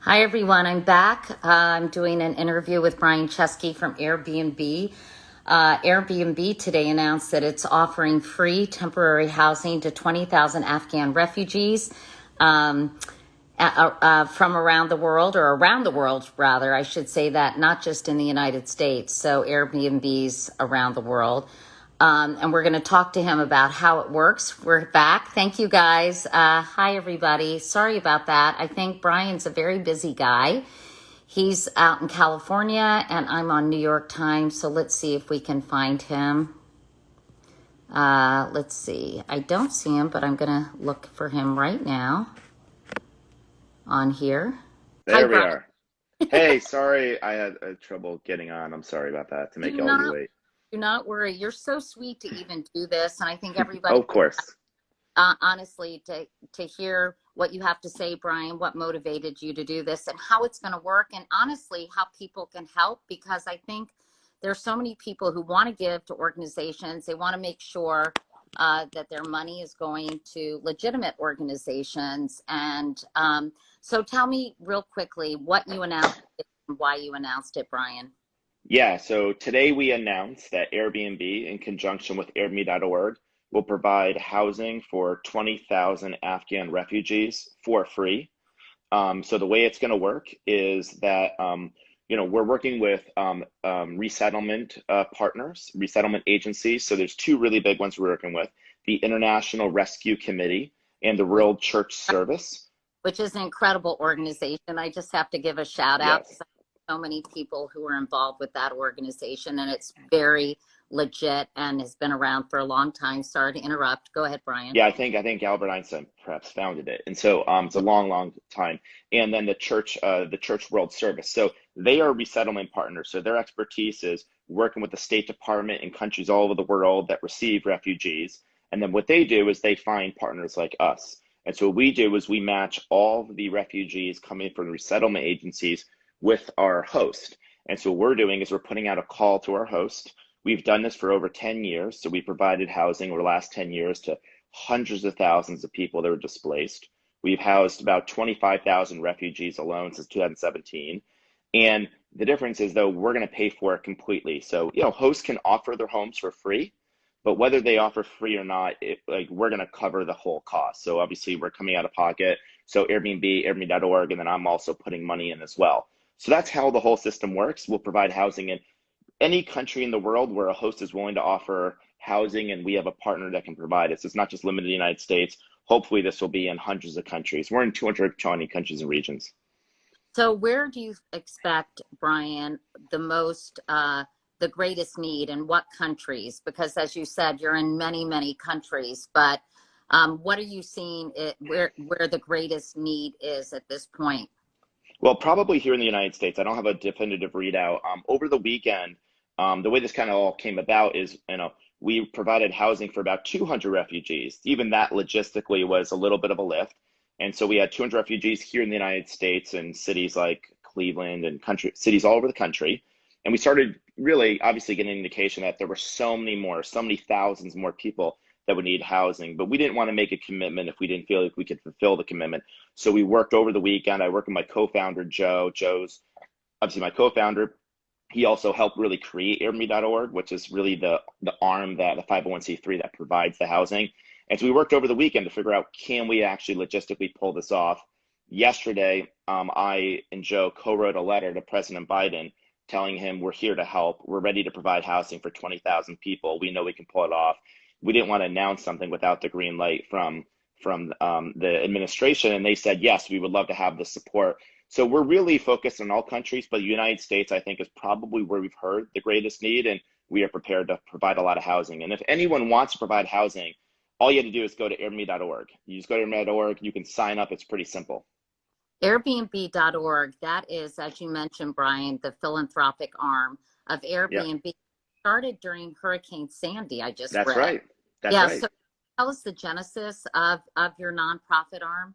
Hi, everyone. I'm back. I'm doing an interview with Brian Chesky from Airbnb. Airbnb today announced that it's offering free temporary housing to 20,000 Afghan refugees from around the world, or around the world, rather. I should say that, not just in the United States. So Airbnbs around the world. And we're going to talk to him about how it works. We're back. Thank you, guys. Hi, everybody. Sorry about that. I think Brian's a very busy guy. He's out in California, and I'm on New York time. So let's see if we can find him. Let's see. I don't see him, but I'm going to look for him right now on here. There we are. Hey, sorry, I had trouble getting on. I'm sorry about that, to make all you wait. Do not worry. You're so sweet to even do this. And I think everybody, Of course. Honestly, to hear what you have to say, Brian, what motivated you to do this and how it's going to work. And honestly, how people can help, because I think there's so many people who want to give to organizations. They want to make sure that their money is going to legitimate organizations. And so tell me real quickly what you announced and why you announced it, Brian. Yeah, so today we announced that Airbnb, in conjunction with Airbnb.org, will provide housing for 20,000 Afghan refugees for free. So the way it's going to work is that, we're working with resettlement partners, resettlement agencies. So there's two really big ones we're working with: the International Rescue Committee and the World Church Service. Which is an incredible organization. I just have to give a shout out. Yes. So many people who are involved with that organization, and it's very legit and has been around for a long time. Sorry to interrupt. Go ahead, Brian. Yeah, I think Albert Einstein perhaps founded it, and so it's a long time. And then the Church World Service. So they are resettlement partners. So their expertise is working with the State Department in countries all over the world that receive refugees. And then what they do is they find partners like us. And so what we do is we match all the refugees coming from the resettlement agencies with our host. And so what we're doing is we're putting out a call to our host. We've done this for over 10 years. So we provided housing over the last 10 years to hundreds of thousands of people that were displaced. We've housed about 25,000 refugees alone since 2017. And the difference is, though, we're going to pay for it completely. So, hosts can offer their homes for free, but whether they offer free or not, we're going to cover the whole cost. So obviously we're coming out of pocket. So Airbnb, Airbnb.org, and then I'm also putting money in as well. So that's how the whole system works. We'll provide housing in any country in the world where a host is willing to offer housing, and we have a partner that can provide it. So it's not just limited to the United States. Hopefully this will be in hundreds of countries. We're in 220 countries and regions. So where do you expect, Brian, the greatest need, and what countries? Because as you said, you're in many countries, but what are you seeing where the greatest need is at this point? Well, probably here in the United States. I don't have a definitive readout. Over the weekend, the way this kind of all came about is, we provided housing for about 200 refugees. Even that logistically was a little bit of a lift. And so we had 200 refugees here in the United States in cities like Cleveland and cities all over the country. And we started really obviously getting an indication that there were so many thousands more people that would need housing, but we didn't want to make a commitment if we didn't feel like we could fulfill the commitment. So we worked over the weekend. I worked with my co-founder, Joe. Joe's obviously my co-founder. He also helped really create Airbnb.org, which is really the arm, that the 501c3 that provides the housing. And so we worked over the weekend to figure out, can we actually logistically pull this off? Yesterday, I and Joe co-wrote a letter to President Biden telling him we're here to help. We're ready to provide housing for 20,000 people. We know we can pull it off. We didn't want to announce something without the green light from the administration, and they said, yes, we would love to have the support. So we're really focused on all countries, but the United States, I think, is probably where we've heard the greatest need, and we are prepared to provide a lot of housing. And if anyone wants to provide housing, all you have to do is go to Airbnb.org. You just go to Airbnb.org, you can sign up. It's pretty simple. Airbnb.org, that is, as you mentioned, Brian, the philanthropic arm of Airbnb. Yeah. Started during Hurricane Sandy, I just read. That's right. That's right. So tell us the genesis of your nonprofit arm.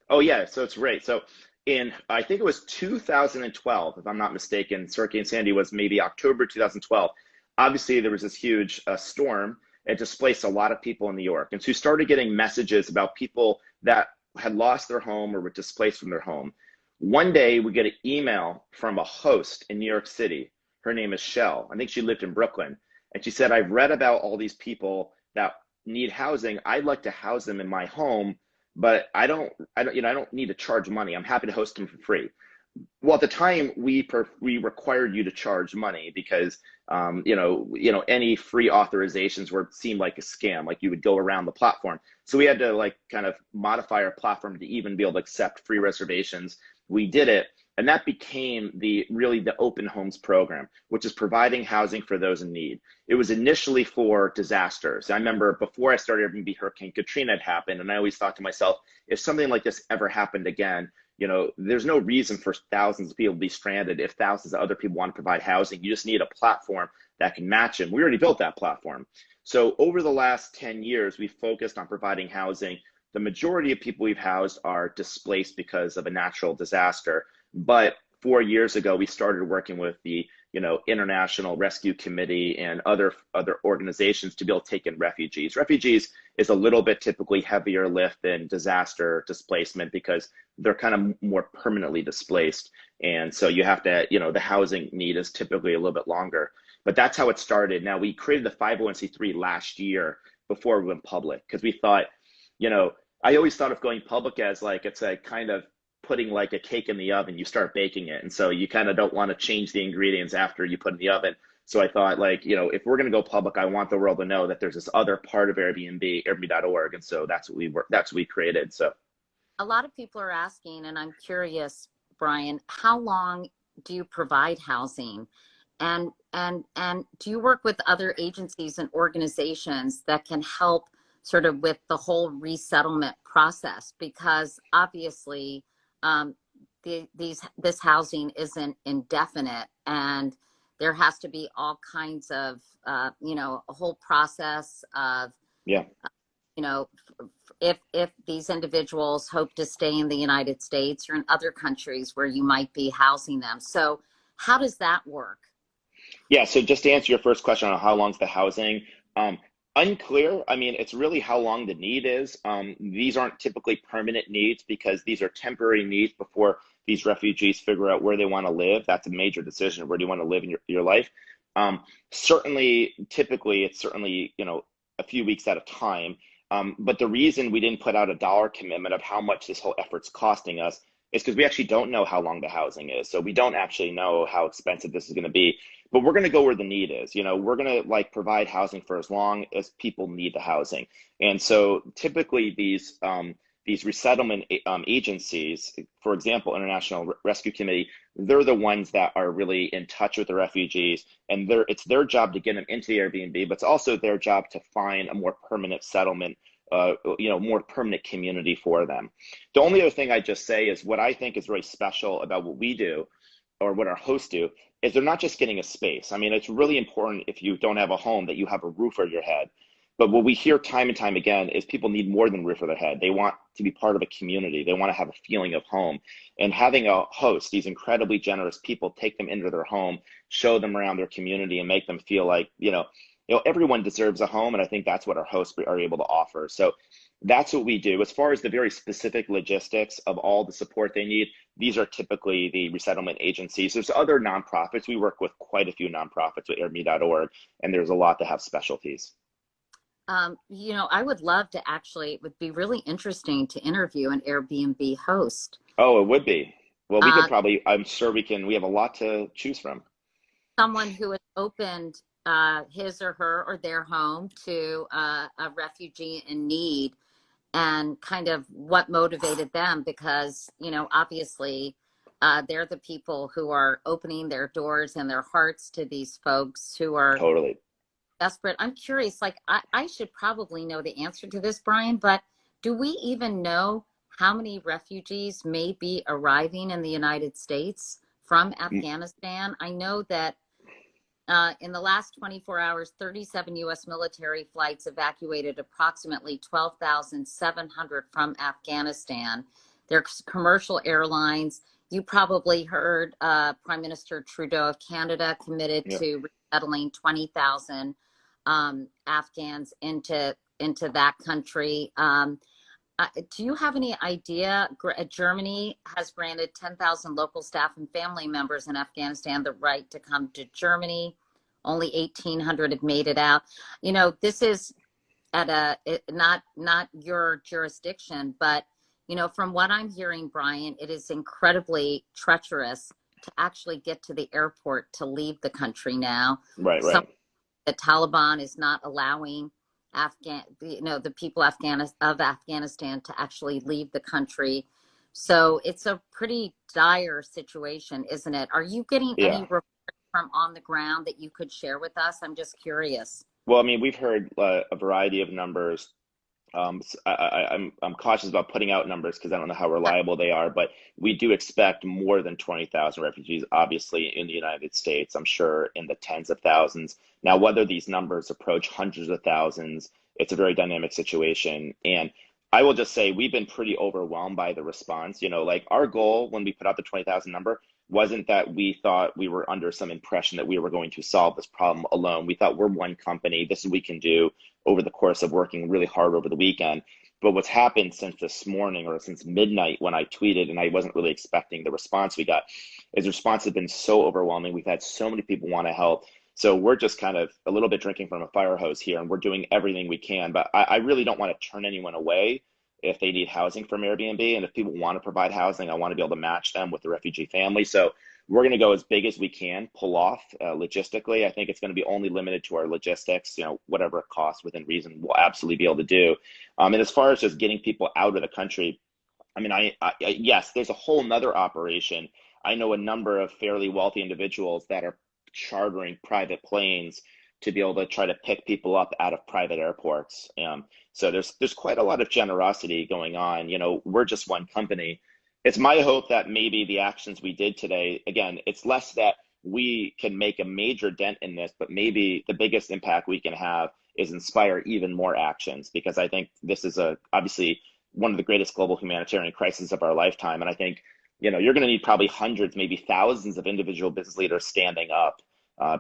Oh, yeah. So it's great. So I think it was 2012, if I'm not mistaken, Hurricane Sandy was maybe October 2012. Obviously, there was this huge storm. It displaced a lot of people in New York. And so we started getting messages about people that had lost their home or were displaced from their home. One day we get an email from a host in New York City. Her name is Shell. I think she lived in Brooklyn. And she said, I've read about all these people that need housing. I'd like to house them in my home, but I don't need to charge money. I'm happy to host them for free. Well, at the time, we required you to charge money because any free authorizations seemed like a scam, like you would go around the platform. So we had to like kind of modify our platform to even be able to accept free reservations. We did it, and that became the open homes program, which is providing housing for those in need. It was initially for disasters. I remember before I started Airbnb, Hurricane Katrina had happened, and I always thought to myself, if something like this ever happened again, there's no reason for thousands of people to be stranded if thousands of other people want to provide housing. You just need a platform that can match them. We already built that platform. So over the last 10 years, we've focused on providing housing. The majority of people we've housed are displaced because of a natural disaster. But 4 years ago, we started working with the International Rescue Committee and other organizations to be able to take in refugees. Refugees is a little bit typically heavier lift than disaster displacement because they're kind of more permanently displaced. And so you have to, the housing need is typically a little bit longer. But that's how it started. Now, we created the 501c3 last year before we went public because we thought, I always thought of going public as like, it's a kind of putting like a cake in the oven, you start baking it. And so you kind of don't want to change the ingredients after you put it in the oven. So I thought like, if we're going to go public, I want the world to know that there's this other part of Airbnb, Airbnb.org. And so that's what we created. So a lot of people are asking, and I'm curious, Brian, how long do you provide housing? And do you work with other agencies and organizations that can help sort of with the whole resettlement process? Because obviously, this housing isn't indefinite, and there has to be all kinds of a whole process of if these individuals hope to stay in the United States or in other countries where you might be housing them. So how does that work? Yeah, so just to answer your first question on how long's the housing, unclear. I mean, it's really how long the need is. These aren't typically permanent needs because these are temporary needs before these refugees figure out where they want to live. That's a major decision. Where do you want to live in your life? Typically, it's certainly, a few weeks at a time. But the reason we didn't put out a dollar commitment of how much this whole effort's costing us is because we actually don't know how long the housing is. So we don't actually know how expensive this is going to be. But we're going to go where the need is. We're going to provide housing for as long as people need the housing. And so typically these resettlement agencies, for example, International Rescue Committee, they're the ones that are really in touch with the refugees, and it's their job to get them into the Airbnb, but it's also their job to find a more permanent settlement, more permanent community for them. The only other thing I just say is what I think is really special about what we do or what our hosts do is they're not just getting a space. I mean, it's really important if you don't have a home that you have a roof over your head. But what we hear time and time again is people need more than a roof over their head. They want to be part of a community. They want to have a feeling of home. And having a host, these incredibly generous people, take them into their home, show them around their community, and make them feel like, everyone deserves a home. And I think that's what our hosts are able to offer. So that's what we do. As far as the very specific logistics of all the support they need, these are typically the resettlement agencies. There's other nonprofits. We work with quite a few nonprofits with Airbnb.org, and there's a lot that have specialties. I would love to it would be really interesting to interview an Airbnb host. Oh, it would be. Well, we could I'm sure we have a lot to choose from. Someone who has opened his or her or their home to a refugee in need, and kind of what motivated them, because, obviously they're the people who are opening their doors and their hearts to these folks who are totally desperate. I'm curious, I should probably know the answer to this, Brian, but do we even know how many refugees may be arriving in the United States from Afghanistan? I know that in the last 24 hours, 37 U.S. military flights evacuated approximately 12,700 from Afghanistan. There's commercial airlines. You probably heard Prime Minister Trudeau of Canada committed to resettling 20,000 Afghans into that country. Do you have any idea? Germany has granted 10,000 local staff and family members in Afghanistan the right to come to Germany. Only 1,800 have made it out. You know, this is at not your jurisdiction, but you know, from what I'm hearing, Brian, it is incredibly treacherous to actually get to the airport to leave the country now. Right, right. The Taliban is not allowing the people of Afghanistan to actually leave the country. So it's a pretty dire situation, isn't it? Are you getting any Yeah. reports from on the ground that you could share with us? I'm just curious. Well, I mean, we've heard a variety of numbers. I'm cautious about putting out numbers because I don't know how reliable they are, but we do expect more than 20,000 refugees, obviously, in the United States. I'm sure in the tens of thousands. Now, whether these numbers approach hundreds of thousands, it's a very dynamic situation. And I will just say we've been pretty overwhelmed by the response. You know, like our goal when we put out the 20,000 number wasn't that we thought we were under some impression that we were going to solve this problem alone. We thought we're one company. This is what we can do over the course of working really hard over the weekend. But what's happened since this morning or since midnight when I tweeted, and I wasn't really expecting the response we got, is the response has been so overwhelming. We've had so many people want to help. So we're just kind of a little bit drinking from a fire hose here, and we're doing everything we can. But I really don't want to turn anyone away if they need housing from Airbnb. And if people want to provide housing, I want to be able to match them with the refugee family. So we're going to go as big as we can, pull off logistically. I think it's going to be only limited to our logistics, you know, whatever it costs within reason, we'll absolutely be able to do. And as far as just getting people out of the country, I mean, yes, there's a whole nother operation. I know a number of fairly wealthy individuals that are chartering private planes to be able to try to pick people up out of private airports. So there's quite a lot of generosity going on. You know, we're just one company. It's my hope that maybe the actions we did today, again, it's less that we can make a major dent in this, but maybe the biggest impact we can have is inspire even more actions, because I think this is obviously one of the greatest global humanitarian crises of our lifetime. And I think, you know, you're going to need probably hundreds, maybe thousands of individual business leaders standing up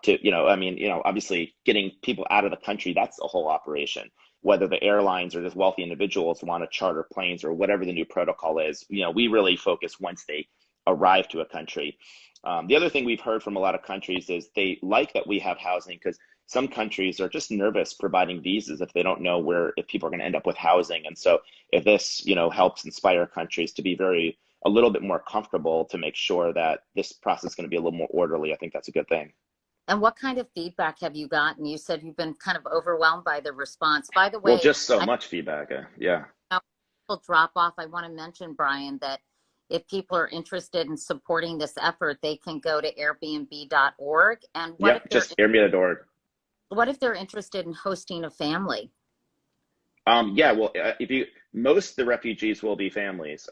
to, you know, I mean, you know, obviously getting people out of the country, that's a whole operation. Whether the airlines or just wealthy individuals want to charter planes or whatever the new protocol is, you know, we really focus once they arrive to a country. The other thing we've heard from a lot of countries is they like that we have housing, because some countries are just nervous providing visas if they don't know if people are going to end up with housing. And so if this, you know, helps inspire countries to be a little bit more comfortable to make sure that this process is going to be a little more orderly, I think that's a good thing. And what kind of feedback have you gotten? You said you've been kind of overwhelmed by the response. By the Well, way, just so much feedback. Yeah. People drop off. I want to mention, Brian, that if people are interested in supporting this effort, they can go to Airbnb.org. And Yeah, just Airbnb.org. What if they're interested in hosting a family? Yeah, well, most of the refugees will be families.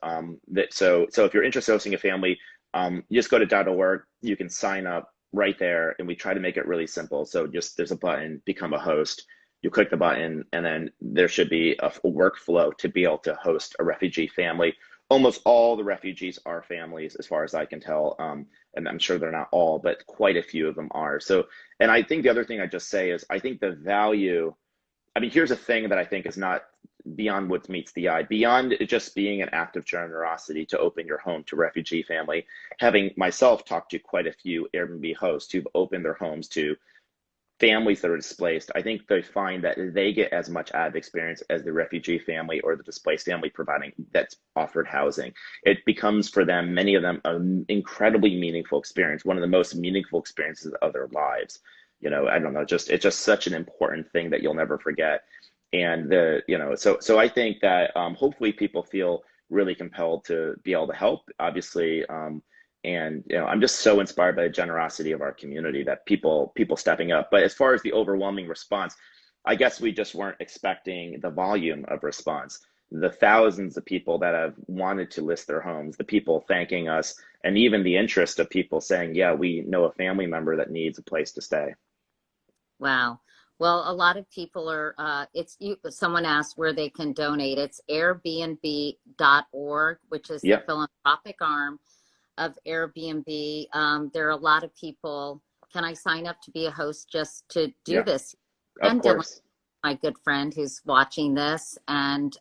So if you're interested in hosting a family, you just go to .org. You can sign up right there, and we try to make it really simple. So there's a button, become a host. You click the button, and then there should be a workflow to be able to host a refugee family. Almost all the refugees are families, as far as I can tell. And I'm sure they're not all, but quite a few of them are. So, and I think the other thing I just say is I think the value, I mean, here's a thing that I think is not beyond what meets the eye, beyond it just being an act of generosity to open your home to a refugee family. Having myself talked to quite a few Airbnb hosts who've opened their homes to families that are displaced, I think they find that they get as much out of experience as the refugee family or the displaced family providing that's offered housing. It becomes for them, many of them, an incredibly meaningful experience, one of the most meaningful experiences of their lives. You know, I don't know, it's just such an important thing that you'll never forget. And so I think that hopefully people feel really compelled to be able to help, obviously. And you know, I'm just so inspired by the generosity of our community, that people stepping up. But as far as the overwhelming response, I guess we just weren't expecting the volume of response. The thousands of people that have wanted to list their homes, the people thanking us, and even the interest of people saying, yeah, we know a family member that needs a place to stay. Wow. Well, a lot of people are, someone asked where they can donate. It's Airbnb.org, which is the philanthropic arm of Airbnb. There are a lot of people. Can I sign up to be a host just to do this? Of course. My good friend who's watching this. And,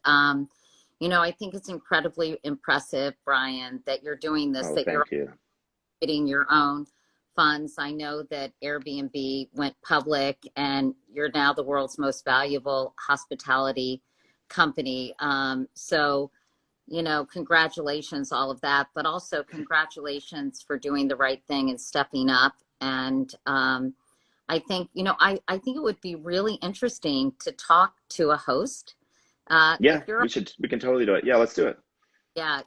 I think it's incredibly impressive, Brian, that you're doing this, Oh, that you're thank you. getting your own funds. I know that Airbnb went public and you're now the world's most valuable hospitality company. So, congratulations, all of that, but also congratulations for doing the right thing and stepping up. And I think, I think it would be really interesting to talk to a host. Yeah, If you're, we can totally do it. Yeah, let's do it. yeah,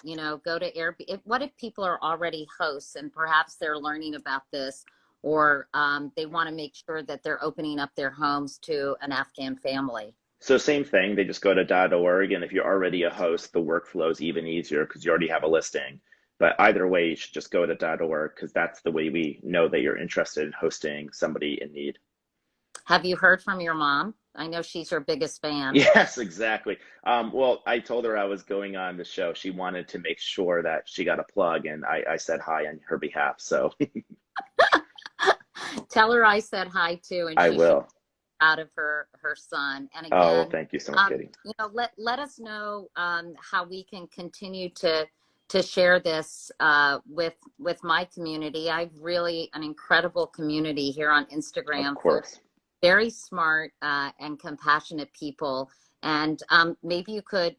go to Airbnb. What if people are already hosts and perhaps they're learning about this, or they want to make sure that they're opening up their homes to an Afghan family? So same thing, they just go to .org, and if you're already a host, the workflow is even easier because you already have a listing. But either way, you should just go to .org because that's the way we know that you're interested in hosting somebody in need. Have you heard from your mom? I know she's your biggest fan. Yes, exactly. Well, I told her I was going on the show. She wanted to make sure that she got a plug, and I said hi on her behalf. So Tell her I said hi too, and I she should will. be out of her son. And Oh, well, again, thank you so much, Katie. let us know how we can continue to share this with my community. I've really an incredible community here on Of Instagram, full course. very smart and compassionate people. And maybe you could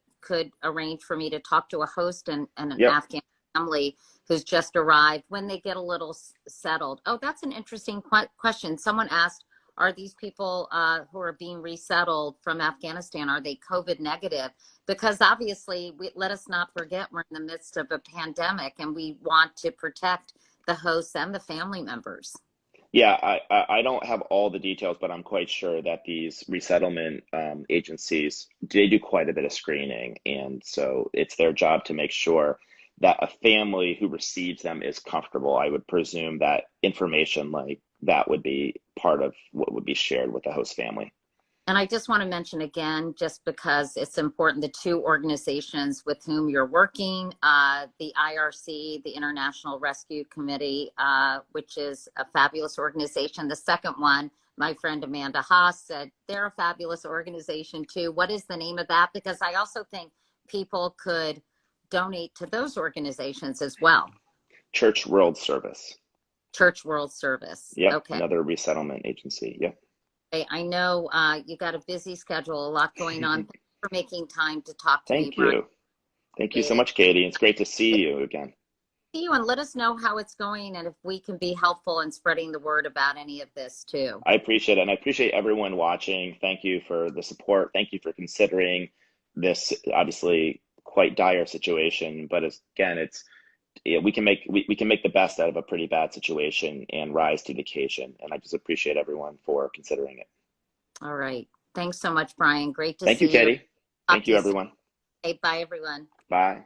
arrange for me to talk to a host and an Yep. Afghan family who's just arrived when they get a little settled. Oh, that's an interesting question. Someone asked, are these people who are being resettled from Afghanistan, are they COVID negative? Because obviously, let us not forget we're in the midst of a pandemic and we want to protect the hosts and the family members. Yeah, I don't have all the details, but I'm quite sure that these resettlement agencies, they do quite a bit of screening. And so it's their job to make sure that a family who receives them is comfortable. I would presume that information like that would be part of what would be shared with the host family. And I just want to mention again, just because it's important, the two organizations with whom you're working, the IRC, the International Rescue Committee, which is a fabulous organization. The second one, my friend Amanda Haas said, they're a fabulous organization too. What is the name of that? Because I also think people could donate to those organizations as well. Church World Service. Church World Service. Yep, Okay. another resettlement agency. Yep. I know you got a busy schedule, a lot going on. Thanks for making time to talk to me, Thank Brian. you. Thank you so much, Katie. It's great to see you again. See you, and let us know how it's going and if we can be helpful in spreading the word about any of this too. I appreciate it, and I appreciate everyone watching. Thank you for the support. Thank you for considering this obviously quite dire situation. But again, it's we can make the best out of a pretty bad situation and rise to the occasion. And I just appreciate everyone for considering it. All right. Thanks so much, Brian. Great to Thank you, see you. Katie. Thank you, everyone. Okay, bye, everyone. Bye.